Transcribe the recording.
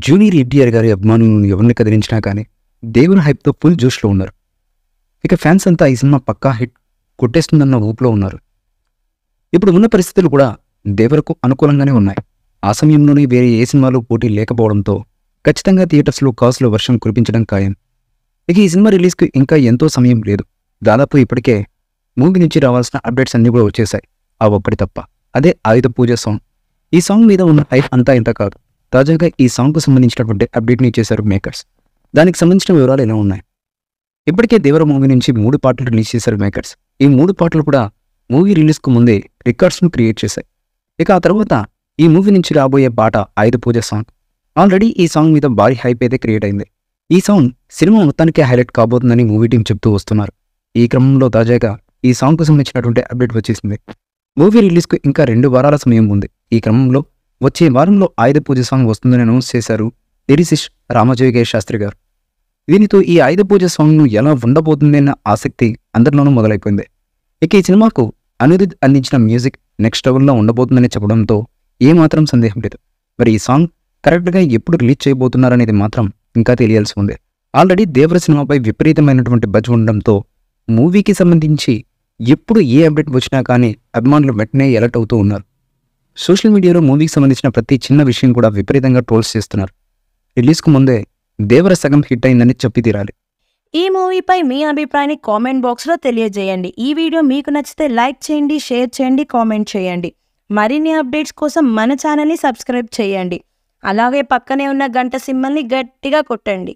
Junior NTR గారి అభిమానులను ఎవరిని కదిలించినా కానీ దేవుని హైప్తో ఫుల్ జోష్లో ఉన్నారు. ఇక ఫ్యాన్స్ అంతా ఈ సినిమా పక్కా హిట్ కొట్టేస్తుందన్న ఊపులో ఉన్నారు. ఇప్పుడు ఉన్న పరిస్థితులు కూడా దేవరకు అనుకూలంగానే ఉన్నాయి. ఆ సమయంలోనే వేరే ఏ సినిమాలు పోటీ లేకపోవడంతో ఖచ్చితంగా థియేటర్స్లో కాసుల వర్షం కురిపించడం ఖాయం. ఇక ఈ సినిమా రిలీజ్కి ఇంకా ఎంతో సమయం లేదు. దాదాపు ఇప్పటికే మూవీ నుంచి రావాల్సిన అప్డేట్స్ అన్నీ కూడా వచ్చేసాయి. ఆ ఒక్కటి తప్ప, అదే ఆయుధ పూజ సాంగ్. ఈ సాంగ్ మీద ఉన్న హైప్ అంతా ఇంత కాదు. తాజాగా ఈ సాంగ్కు సంబంధించినటువంటి అప్డేట్ని ఇచ్చేశారు మేకర్స్. దానికి సంబంధించిన వివరాలు ఎలా ఉన్నాయి? ఇప్పటికే దేవర మూవీ నుంచి 3 పాటలు రిలీజ్ చేశారు మేకర్స్. ఈ 3 పాటలు కూడా మూవీ రిలీజ్కు ముందే రికార్డ్స్ను క్రియేట్ చేశాయి. ఇక ఆ తర్వాత ఈ మూవీ నుంచి రాబోయే పాట ఆయుధ పూజ సాంగ్. ఆల్రెడీ ఈ సాంగ్ మీద భారీ హైప్ అయితే క్రియేట్ అయింది. ఈ సాంగ్ సినిమా మొత్తానికే హైలైట్ కాబోతుందని మూవీ టీం చెప్తూ వస్తున్నారు. ఈ క్రమంలో తాజాగా ఈ సాంగ్కు సంబంధించినటువంటి అప్డేట్ వచ్చేసింది. మూవీ రిలీజ్కు ఇంకా 2 వారాల సమయం ఉంది. ఈ క్రమంలో వచ్చే వారంలో ఆయుధ పూజ సాంగ్ వస్తుందని అనౌన్స్ చేశారు లిరిసిస్ట్ రామజోగయ్య శాస్త్రి గారు. దీనితో ఈ ఆయుధ పూజ సాంగ్ను ఎలా ఉండబోతుందన్న ఆసక్తి అందరిలోనూ మొదలైపోయింది. ఇక ఈ సినిమాకు అనిరుద్ అందించిన మ్యూజిక్ నెక్స్ట్ లెవెల్లో ఉండబోతుందని చెప్పడంతో ఏమాత్రం సందేహం లేదు. మరి ఈ సాంగ్ కరెక్ట్గా ఎప్పుడు రిలీజ్ చేయబోతున్నారనేది మాత్రం ఇంకా తెలియాల్సి ఉంది. ఆల్రెడీ దేవర సినిమాపై విపరీతమైనటువంటి బజ్ ఉండడంతో మూవీకి సంబంధించి ఎప్పుడు ఏ అప్డేట్ వచ్చినా కానీ అభిమానులు వెంటనే అలర్ట్ అవుతూ ఉన్నారు. సోషల్ మీడియాలో మూవీకి సంబంధించిన ప్రతి చిన్న విషయం కూడా విపరీతంగా ట్రోల్స్ చేస్తున్నారు. రిలీజ్కు ముందే దేవర సగం హిట్ అయిందని చెప్పి తీరాలి. ఈ మూవీపై మీ అభిప్రాయాన్ని కామెంట్ బాక్స్లో తెలియజేయండి. ఈ వీడియో మీకు నచ్చితే లైక్ చేయండి, షేర్ చేయండి, కామెంట్ చేయండి. మరిన్ని అప్డేట్స్ కోసం మన ఛానల్ని సబ్స్క్రైబ్ చేయండి. అలాగే పక్కనే ఉన్న గంట సింబల్ని గట్టిగా కొట్టండి.